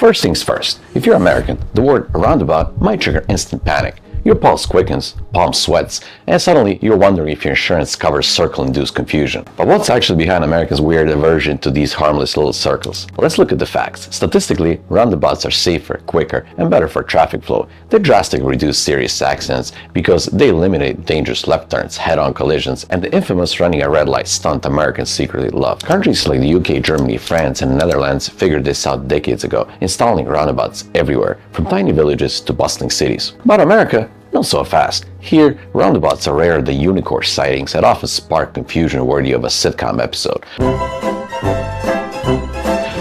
First things first, if you're American, the word roundabout might trigger instant panic. Your pulse quickens, palm sweats, and suddenly you're wondering if your insurance covers circle-induced confusion. But what's actually behind Americans' weird aversion to these harmless little circles? Let's look at the facts. Statistically, roundabouts are safer, quicker, and better for traffic flow. They drastically reduce serious accidents because they eliminate dangerous left turns, head-on collisions, and the infamous running a red light stunt Americans secretly love. Countries like the UK, Germany, France, and the Netherlands figured this out decades ago, installing roundabouts everywhere, from tiny villages to bustling cities. But America, not so fast. Here, roundabouts are rare than unicorn sightings that often spark confusion worthy of a sitcom episode.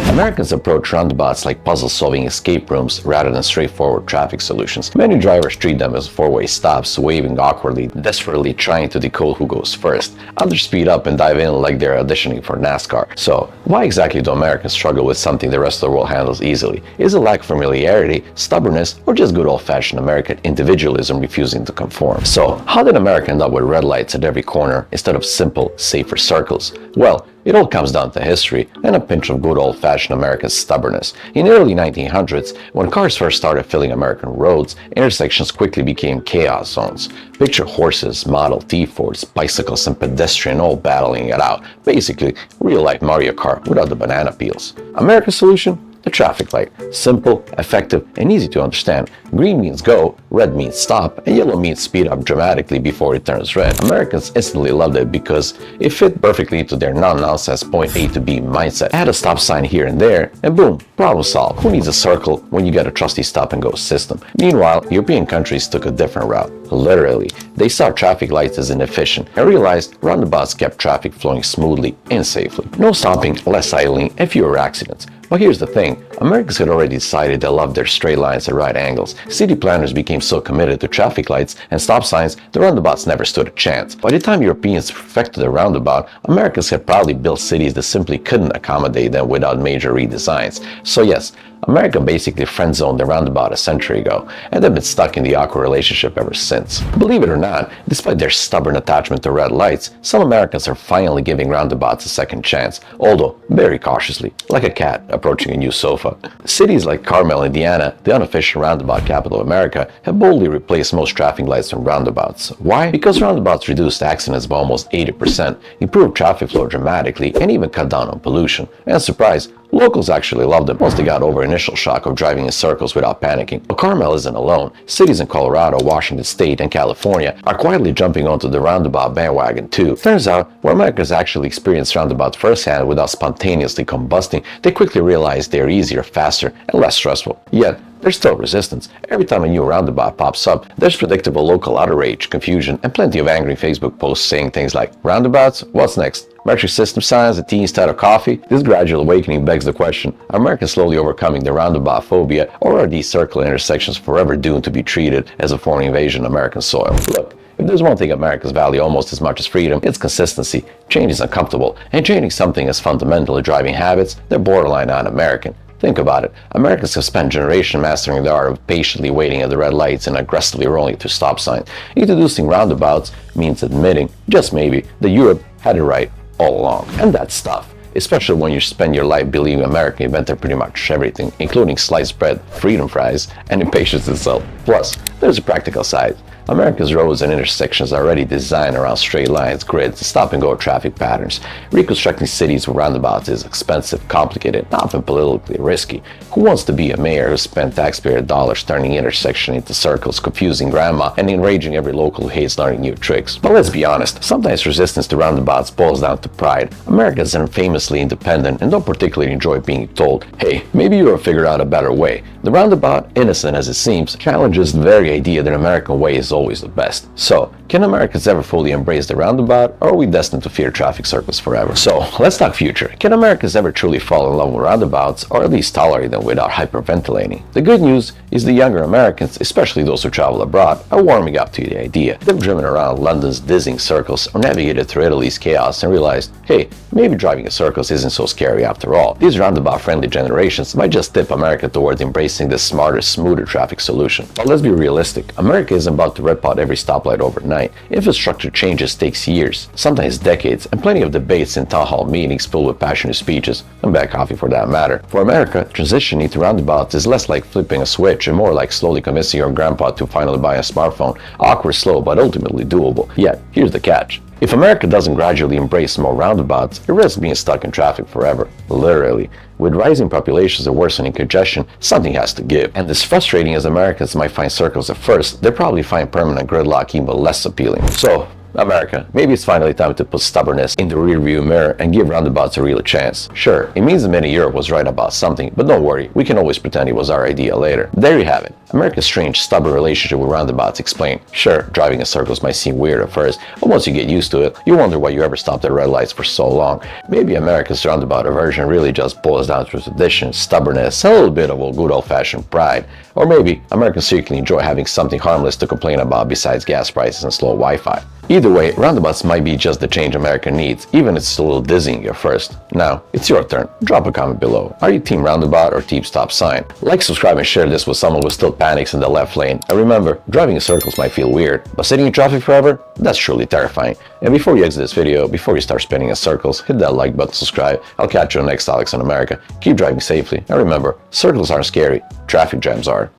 Americans approach roundabouts like puzzle-solving escape rooms rather than straightforward traffic solutions. Many drivers treat them as four-way stops, waving awkwardly, desperately trying to decode who goes first. Others speed up and dive in like they're auditioning for NASCAR. So, why exactly do Americans struggle with something the rest of the world handles easily? Is it lack of familiarity, stubbornness, or just good old-fashioned American individualism refusing to conform? So, how did America end up with red lights at every corner instead of simple, safer circles? Well, it all comes down to history and a pinch of good old-fashioned American stubbornness. In the early 1900s, when cars first started filling American roads, intersections quickly became chaos zones. Picture horses, Model T Fords, bicycles, and pedestrians all battling it out. Basically, real-life Mario Kart without the banana peels. America's solution? The traffic light. Simple, effective, and easy to understand. Green means go, red means stop, and yellow means speed up dramatically before it turns red. Americans instantly loved it because it fit perfectly into their non-nonsense point A to B mindset. Add a stop sign here and there, and boom, problem solved. Who needs a circle when you get a trusty stop-and-go system? Meanwhile, European countries took a different route. Literally, they saw traffic lights as inefficient and realized roundabouts kept traffic flowing smoothly and safely. No stopping, less idling, and fewer accidents. But here's the thing, Americans had already decided they loved their straight lines at right angles. City planners became so committed to traffic lights and stop signs, the roundabouts never stood a chance. By the time Europeans perfected the roundabout, Americans had probably built cities that simply couldn't accommodate them without major redesigns. So yes, America basically friend-zoned the roundabout a century ago, and they've been stuck in the awkward relationship ever since. Believe it or not, despite their stubborn attachment to red lights, some Americans are finally giving roundabouts a second chance, although very cautiously, like a cat approaching a new sofa. Cities like Carmel, Indiana, the unofficial roundabout capital of America, have boldly replaced most traffic lights with roundabouts. Why? Because roundabouts reduced accidents by almost 80%, improved traffic flow dramatically, and even cut down on pollution. And surprise, locals actually loved them once they got over initial shock of driving in circles without panicking. But Carmel isn't alone. Cities in Colorado, Washington State, and California are quietly jumping onto the roundabout bandwagon too. Turns out, where Americans actually experienced roundabouts firsthand without spontaneously combusting, they quickly realized they are easier, faster, and less stressful. Yet, there's still resistance. Every time a new roundabout pops up, there's predictable local outrage, confusion, and plenty of angry Facebook posts saying things like, roundabouts? What's next? Metric system signs, a tea instead of coffee? This gradual awakening begs the question, are Americans slowly overcoming the roundabout phobia, or are these circular intersections forever doomed to be treated as a foreign invasion of American soil? Look, if there's one thing Americans value almost as much as freedom, it's consistency. Change is uncomfortable, and changing something as fundamental as driving habits, they're borderline un-American. Think about it. Americans have spent generations mastering the art of patiently waiting at the red lights and aggressively rolling through stop signs. Introducing roundabouts means admitting, just maybe, that Europe had it right all along. And that's tough, especially when you spend your life believing America invented pretty much everything, including sliced bread, freedom fries, and impatience itself. Plus, there's a practical side. America's roads and intersections are already designed around straight lines, grids, and stop-and-go traffic patterns. Reconstructing cities with roundabouts is expensive, complicated, and often politically risky. Who wants to be a mayor who spent taxpayer dollars turning intersections into circles, confusing grandma, and enraging every local who hates learning new tricks? But let's be honest, sometimes resistance to roundabouts boils down to pride. Americans are famously independent and don't particularly enjoy being told, hey, maybe you have figured out a better way. The roundabout, innocent as it seems, challenges the very idea that American way is always the best. So, can Americans ever fully embrace the roundabout, or are we destined to fear traffic circles forever? So, let's talk future. Can Americans ever truly fall in love with roundabouts, or at least tolerate them without hyperventilating? The good news is the younger Americans, especially those who travel abroad, are warming up to the idea. They've driven around London's dizzying circles or navigated through Italy's chaos and realized, hey, maybe driving in circles isn't so scary after all. These roundabout-friendly generations might just tip America towards embracing the smarter, smoother traffic solution. But let's be realistic. America isn't about to red pot every stoplight overnight. Infrastructure changes takes years, sometimes decades, and plenty of debates in town hall meetings filled with passionate speeches, and bad coffee for that matter. For America, transitioning to roundabouts is less like flipping a switch and more like slowly convincing your grandpa to finally buy a smartphone. Awkward, slow, but ultimately doable. Yet, here's the catch. If America doesn't gradually embrace more roundabouts, it risks being stuck in traffic forever. Literally. With rising populations and worsening congestion, something has to give. And as frustrating as Americans might find circles at first, they probably find permanent gridlock even less appealing. So, America, maybe it's finally time to put stubbornness in the rearview mirror and give roundabouts a real chance. Sure, it means that many Europe was right about something, but don't worry, we can always pretend it was our idea later. There you have it. America's strange, stubborn relationship with roundabouts explained. Sure, driving in circles might seem weird at first, but once you get used to it, you wonder why you ever stopped at red lights for so long. Maybe America's roundabout aversion really just boils down to tradition, stubbornness, and a little bit of a good old-fashioned pride. Or maybe Americans secretly enjoy having something harmless to complain about besides gas prices and slow Wi-Fi. Either way, roundabouts might be just the change America needs, even if it's a little dizzying at first. Now, it's your turn. Drop a comment below. Are you team roundabout or team stop sign? Like, subscribe, and share this with someone who still panics in the left lane. And remember, driving in circles might feel weird, but sitting in traffic forever? That's truly terrifying. And before you exit this video, before you start spinning in circles, hit that like button, subscribe. I'll catch you on next Alex on America. Keep driving safely, and remember, circles aren't scary, traffic jams are.